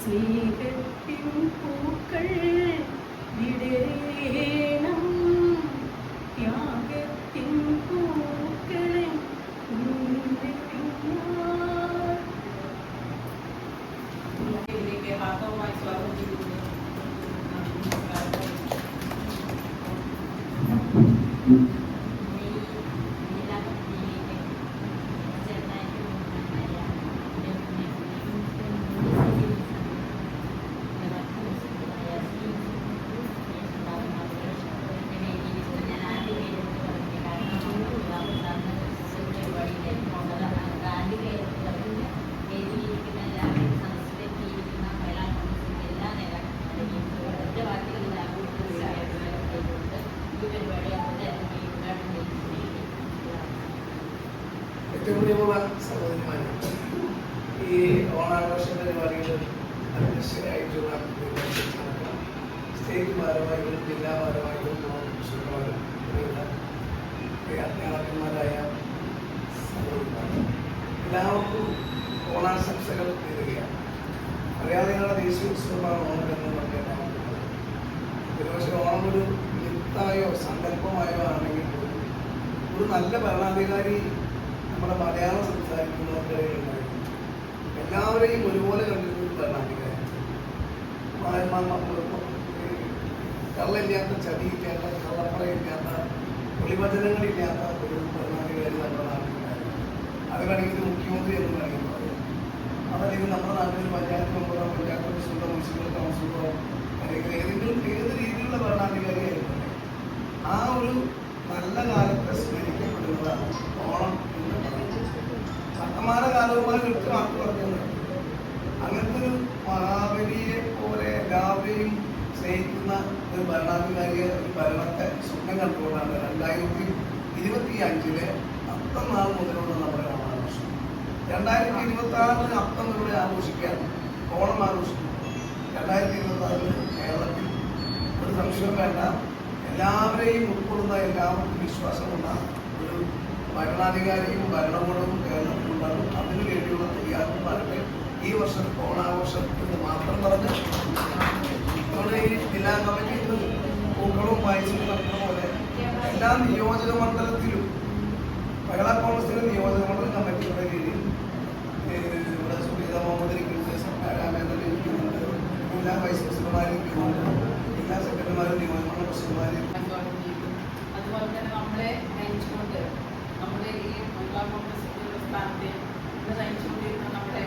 സ്നേഹത്തിൻ പൂക്കൾ വിടരേണം, ത്യാഗത്തിൻ പൂക്കളെ ഇതിലേക്ക് ഹാർദവമായി സ്വാഗതം ചെയ്യുന്നു. ഏറ്റവും പ്രിയമുള്ള സഹോദരിമാരും, ഈ ഓണാഘോഷ പരിപാടികൾ അധ്യക്ഷരായിട്ടുള്ള സ്റ്റേറ്റ് ഭാരവാഹികളും ജില്ലാ ഭാരവാഹികളും അധ്യാപകന്മാരായ സഹോദരിമാർ, എല്ലാവർക്കും ഓണാശംസകൾ നേരുകയാണ്. മലയാളികളുടെ ദേശീയോത്സവമാണ് ഓണം എന്ന് പറഞ്ഞ ഒരുപക്ഷെ ഓണം ഒരു മിത്തായോ സങ്കല്പമായോ ആണെങ്കിൽ പോലും ഒരു നല്ല ഭരണാധികാരി നമ്മുടെ മലയാളം സംസാരിക്കുന്നവർക്കിടയിലുണ്ടായിരുന്നു. എല്ലാവരെയും ഒരുപോലെ കണ്ടിരുന്ന ഒരു ഭരണാധികാരി, കള്ളില്ലാത്ത, ചതിയില്ലാത്ത, കള്ളപ്പറയില്ലാത്ത, ഒളിവചനങ്ങളില്ലാത്ത ഒരു ഭരണാധികാരി നമ്മുടെ നാട്ടിലുണ്ടായിരുന്നു. അത് വേണമെങ്കിൽ മുഖ്യമന്ത്രി എന്ന് വേണമെങ്കിൽ പറയാം. അതല്ലെങ്കിൽ നമ്മുടെ നാട്ടിൽ പഞ്ചായത്ത് മെമ്പറോ പഞ്ചായത്ത് പ്രസിഡന്റോ മുനിസിപ്പൽ കൗൺസിലറോ അല്ലെങ്കിൽ ഏത് രീതിയിലുള്ള ഭരണാധികാരിയായിരുന്നു ആ ഒരു നല്ല കാലത്തെ സ്മരിക്കപ്പെടുന്നതാണ് ഓണം എന്ന് പറയുന്നത്. വർത്തമാന കാലവുമായി വ്യക്തമാക്കി പറഞ്ഞത് അങ്ങനത്തെ ഒരു മഹാബലിയെ പോലെ എല്ലാവരെയും സ്നേഹിക്കുന്ന ഒരു ഭരണാധികാരിയെ, ഒരു ഭരണത്തെ സ്വപ്നം കണ്ടുകൊണ്ടാണ് 2025 അത്തം നാൾ മുതലുള്ള നമ്മുടെ ഓണാഘോഷം. 2026 അത്തം ഇവിടെ ആഘോഷിക്കുകയാണ്, ഓണം ആഘോഷിക്കുന്നു. 2026 കേരളത്തിൽ ഒരു സംശയം വേണ്ട, എല്ലാവരെയും ഉൾക്കൊള്ളുന്ന, എല്ലാവർക്കും വിശ്വാസമുള്ള ഒരു ഭരണാധികാരിയും ഭരണകൂടവും കേരളത്തിലുണ്ടാകും. അതിനു വേണ്ടിയുള്ള തയ്യാറെടുപ്പാകട്ടെ ഈ വർഷം ഓണാഘോഷം എന്ന് മാത്രം പറഞ്ഞ് നമ്മുടെ ഈ ജില്ലാ കമ്മിറ്റിയിൽ പൂക്കളവും പായസവും നടക്കുന്ന പോലെ എല്ലാ നിയോജക മണ്ഡലത്തിലും മഹിളാ കോൺഗ്രസിലെ നിയോജക മണ്ഡലം കമ്മിറ്റിയുടെ കീഴിൽ ഇവിടെ സുബീത മുഹമ്മദ് ഇരിക്കുന്നുണ്ട്, രാമേന്ദ്രൻ ഇരിക്കുന്നുണ്ട്, എല്ലാ വൈസ് പ്രസിഡന്റുമാരും ഇരിക്കുന്നുണ്ട്, എല്ലാ സെക്രട്ടറിമാരും നിയോജക പ്രസിഡന്റുമാരും. അതുപോലെ തന്നെ നമ്മളെ നയിച്ചുകൊണ്ട് നമ്മുടെ ഈ മഹിളാ കോൺഗ്രസ് സ്ഥാനത്തെ നയിച്ചുകൊണ്ടിരുന്ന നമ്മുടെ